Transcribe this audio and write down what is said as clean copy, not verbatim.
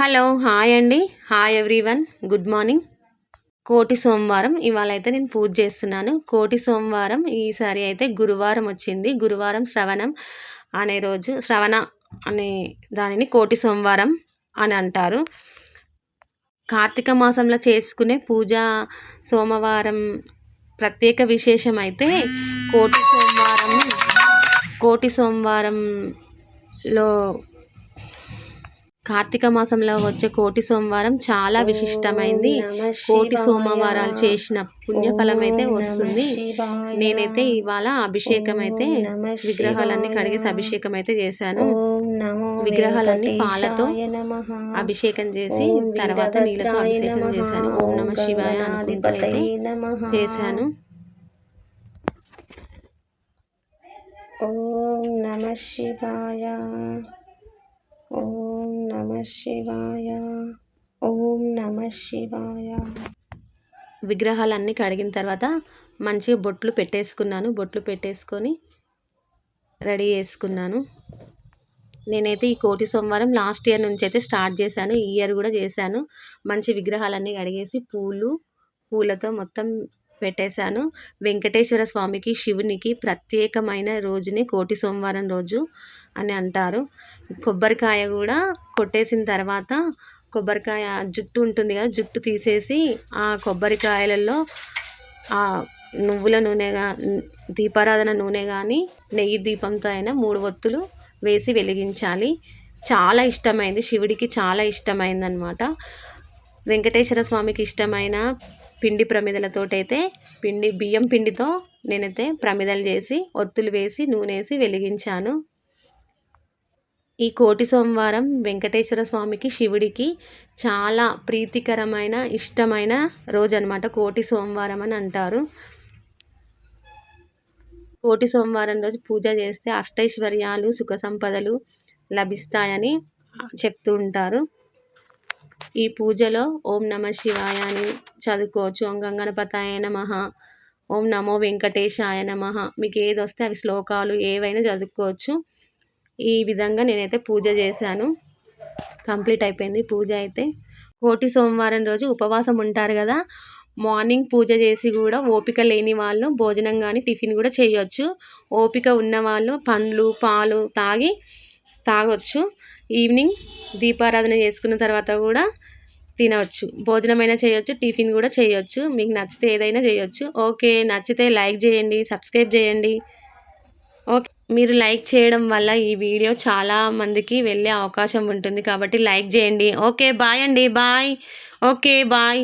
Hello hi అండి. Hi everyone. Good morning. కోటి సోమవారం ఇవాళ అయితే నేను పూజ చేస్తున్నాను. కోటి సోమవారం ఈసారి అయితే గురువారం వచ్చింది. గురువారం శ్రవణం అనే రోజు, శ్రవణ అనే దానిని కోటి సోమవారం అని అంటారు. కార్తీక మాసంలో చేసుకునే పూజ సోమవారం ప్రత్యేక విశేషం అయితే కోటి సోమవారంలో కార్తీక మాసంలో వచ్చే కోటి సోమవారం చాలా విశిష్టమైంది. కోటి సోమవారాలు చేసిన పుణ్యఫలం అయితే వస్తుంది. నేనైతే ఇవాళ అభిషేకం అయితే విగ్రహాలన్నీ కడిగేసి అభిషేకం అయితే చేశాను. విగ్రహాలన్నీ పాలతో అభిషేకం చేసి తర్వాత నీళ్ళతో అభిషేకం చేశాను. ఓం నమ శివాయ అనుకుంటూ అయితే చేశాను. ఓం నమ శివాయ, ఓం నమ శివాయ, ఓం నమ శివాయ. విగ్రహాలన్నీ కడిగిన తర్వాత మంచిగా బొట్లు పెట్టేసుకున్నాను. బొట్లు పెట్టేసుకొని రెడీ చేసుకున్నాను. నేనైతే ఈ కోటి సోమవారం లాస్ట్ ఇయర్ నుంచి అయితే స్టార్ట్ చేశాను. ఈ ఇయర్ కూడా చేశాను. మంచి విగ్రహాలన్నీ కడిగేసి పూలతో మొత్తం పెట్టేశాను. వెంకటేశ్వర స్వామికి, శివునికి ప్రత్యేకమైన రోజుని కోటి సోమవారం రోజు అని అంటారు. కొబ్బరికాయ కూడా కొట్టేసిన తర్వాత కొబ్బరికాయ జుట్టు ఉంటుంది కదా, జుట్టు తీసేసి ఆ కొబ్బరికాయలలో ఆ నువ్వుల నూనె దీపారాధన నూనె కానీ నెయ్యి దీపంతో అయినా 3 ఒత్తులు వేసి వెలిగించాలి. చాలా ఇష్టమైంది, శివుడికి చాలా ఇష్టమైంది అనమాట. వెంకటేశ్వర స్వామికి ఇష్టమైన పిండి ప్రమిదలతోటైతే బియ్యం పిండితో నేనైతే ప్రమిదలు చేసి ఒత్తులు వేసి నూనె వేసి వెలిగించాను. ఈ కోటి సోమవారం వెంకటేశ్వర స్వామికి, శివుడికి చాలా ప్రీతికరమైన ఇష్టమైన రోజు అనమాట. కోటి సోమవారం అని అంటారు. కోటి సోమవారం రోజు పూజ చేస్తే అష్టైశ్వర్యాలు, సుఖ సంపదలు లభిస్తాయని చెప్తూ ఉంటారు. ఈ పూజలో ఓం నమ శివాయ అని చదువుకోవచ్చు. ఓం గంగణపతాయ నమః, ఓం నమో వెంకటేశాయ నమః. మీకు ఏది వస్తే అవి శ్లోకాలు ఏవైనా చదువుకోవచ్చు. ఈ విధంగా నేనైతే పూజ చేశాను. కంప్లీట్ అయిపోయింది పూజ అయితే. కోటి సోమవారం రోజు ఉపవాసం ఉంటారు కదా, మార్నింగ్ పూజ చేసి కూడా ఓపిక లేని వాళ్ళు భోజనం కానీ టిఫిన్ కూడా చేయొచ్చు. ఓపిక ఉన్నవాళ్ళు పండ్లు పాలు తాగొచ్చు. ఈవినింగ్ దీపారాధన చేసుకున్న తర్వాత కూడా తినవచ్చు. భోజనమైనా చేయొచ్చు, టిఫిన్ కూడా చేయొచ్చు. మీకు నచ్చితే ఏదైనా చేయొచ్చు. ఓకే, నచ్చితే లైక్ చేయండి, సబ్స్క్రైబ్ చేయండి. ఓకే, మీరు లైక్ చేయడం వల్ల ఈ వీడియో చాలా మందికి వెళ్ళే అవకాశం ఉంటుంది కాబట్టి లైక్ చేయండి. ఓకే బాయ్ అండి, బాయ్. Okay bye.